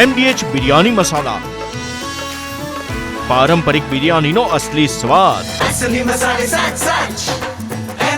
MDH biryani મસાલા, પારંપરિક બિરયાનીનો અસલી સ્વાદ। असली मसाले सच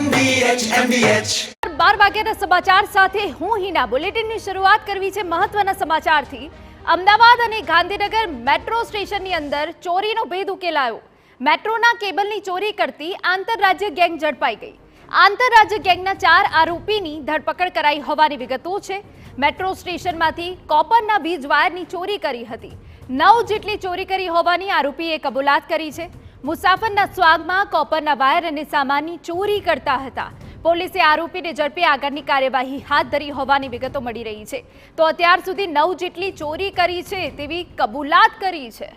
MDH 12 વાગ્યાના સમાચાર સાથે હું હિના। બુલેટિનની શરૂઆત કરવી છે મહત્વના સમાચારથી। અમદાવાદ અને ગાંધીનગર મેટ્રો સ્ટેશનની અંદર ચોરીનો ભેદ ઉકેલાયો। મેટ્રોના કેબલની ચોરી કરતી આંતરરાજ્ય ગેંગ ઝડપાઈ ગઈ। આંતરરાજ્ય ગેંગના 4 આરોપીની ધરપકડ કરાઈ હોવાની વિગતો છે। મેટ્રો સ્ટેશનમાંથી કોપરના વીજ વાયરની ચોરી કરી હતી। 9 જેટલી ચોરી કરી હોવાની આરોપીએ કબૂલાત કરી છે। મુસાફરના સ્વાગમાં કોપરના વાયર અને સામાનની ચોરી કરતા હતા। પોલીસે આરોપીને ઝડપી આગળની કાર્યવાહી હાથ ધરી હોવાની વિગતો મળી રહી છે। તો અત્યાર સુધી 9 જેટલી ચોરી કરી છે તેવી કબૂલાત કરી છે।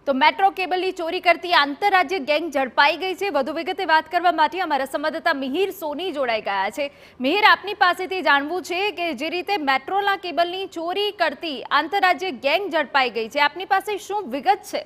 તો મેટ્રો કેબલની ચોરી કરતી આંતરરાજ્ય ગેંગ ઝડપાઈ ગઈ છે। વધુ વિગતે વાત કરવા માટે અમારા સંવાદદાતા મિહિર સોની જોડાઈ ગયા છે। મિહિર, આપની પાસેથી જાણવું છે કે જે રીતે મેટ્રોના કેબલની ચોરી કરતી આંતરરાજ્ય ગેંગ ઝડપાઈ ગઈ છે, આપની પાસે શું વિગત છે?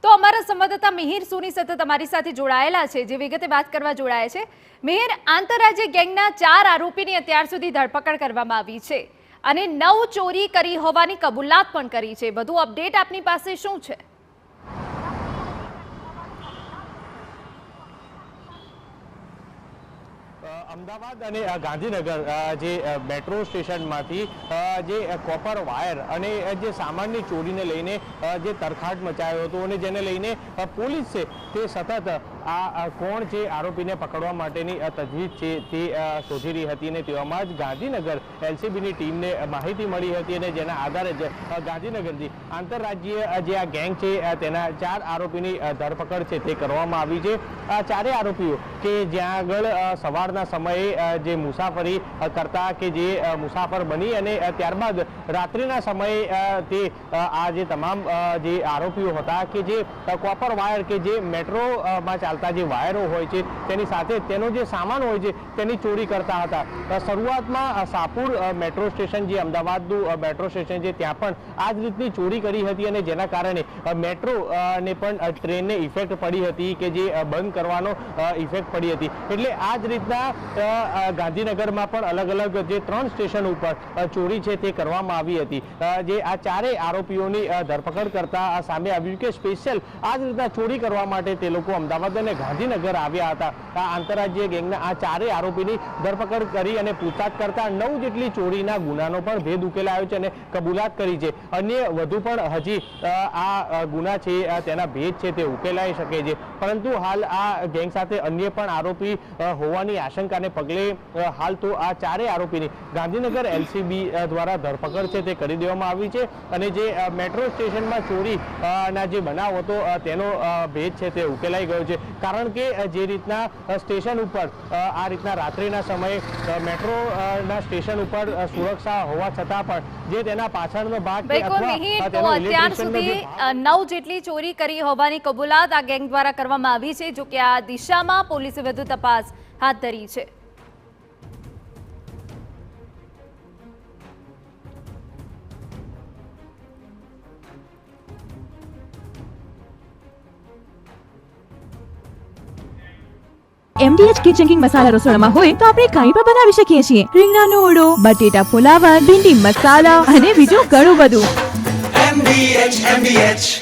તો અમારા સંવાદદાતા મિહિર સોની સતત અમારી સાથે જોડાયેલા છે, જે વિગતે વાત કરવા જોડાયા છે। મિહિર, આંતરરાજ્ય ગેંગના 4 આરોપીની અત્યાર સુધી ધરપકડ કરવામાં આવી છે અને 9 ચોરી કરી હોવાની કબૂલાત પણ કરી છે। વધુ અપડેટ આપની પાસે શું છે? અમદાવાદ અને ગાંધીનગર જે મેટ્રો સ્ટેશનમાંથી જે કોપર વાયર અને જે સામાનની ચોરીને લઈને જે તરખાટ મચાયો હતો અને જેને લઈને પોલીસ છે તે સતત આ કોણ છે આરોપીને પકડવા માટેની તજવીજ છે તે શોધી રહી હતી અને તેવામાં જ ગાંધીનગર LCBની ટીમને માહિતી મળી હતી અને જેના આધારે જ ગાંધીનગરથી આંતરરાજ્ય જે આ ગેંગ છે તેના 4 આરોપીની ધરપકડ છે તે કરવામાં આવી છે। આ 4 આરોપીઓ કે જ્યાં આગળ સવારના સમયે જે મુસાફરી કરતા કે જે મુસાફર બની અને ત્યારબાદ રાત્રિના સમયે તે આ જે તમામ જે આરોપીઓ હતા કે જે કોપર વાયર કે જે મેટ્રોમાં ચાલતા જે વાયરો હોય છે તેની સાથે તેનો જે સામાન હોય છે તેની ચોરી કરતા હતા। શરૂઆતમાં સાપુર મેટ્રો સ્ટેશન જે અમદાવાદનું મેટ્રો સ્ટેશન છે ત્યાં પણ આ જ રીતની ચોરી કરી હતી અને જેના કારણે મેટ્રોને પણ ટ્રેનને ઇફેક્ટ પડી હતી કે જે બંધ કરવાનો ઇફેક્ટ પડી હતી। એટલે આ જ રીતના ગાંધીનગરમાં પણ અલગ અલગ જે 3 સ્ટેશન ઉપર ચોરી છે તે કરવામાં આવી હતી। જે આ 4 આરોપીઓની ધરપકડ કરતા સામે આવ્યું કે સ્પેશિયલ આ જ રીતના ચોરી કરવા માટે તે લોકો અમદાવાદ અને ગાંધીનગર આવ્યા હતા। આ આંતરરાજ્ય ગેંગના આ 4 આરોપીની ધરપકડ કરી અને પૂછતાછ કરતા 9 જેટલી ચોરીના ગુનાનો પણ ભેદ ઉકેલાયો છે અને કબૂલાત કરી છે। અન્ય વધુ પણ હજી આ ગુના છે તેના ભેદ છે તે ઉકેલાઈ શકે છે, પરંતુ હાલ આ ગેંગ સાથે અન્ય પણ આરોપી હોવાની આશંકાને પગલે હાલ તો આ 4 આરોપીની ગાંધીનગર LCB દ્વારા ધરપકડ છે તે કરી દેવામાં આવી છે અને જે મેટ્રો સ્ટેશનમાં ચોરી ના જે બનાવ હતો તેનો ભેદ છે તે ઉકેલાઈ ગયો છે। કારણ કે જે રીતના સ્ટેશન ઉપર આ રીતના રાત્રિના સમયે મેટ્રોના સ્ટેશન ઉપર સુરક્ષા હોવા છતાં પણ જે તેના પાછળનો ભાગ અત્યાર સુધી 9 જેટલી ચોરી કરી હોવાની કબૂલાત આ ગેંગ દ્વારા કરવામાં આવી છે। જો કે આ દિશામાં પોલીસે વધુ તપાસ હાથ ધરી છે। MDH કિચન કિંગ મસાલા રસોડામાં હોય તો આપણે કાંઈ પણ બનાવી શકીએ છીએ। રીંગણાનો ઓળો, બટેટા ફુલાવર, ભીંડી મસાલા અને બીજું ઘણું બધું। MDH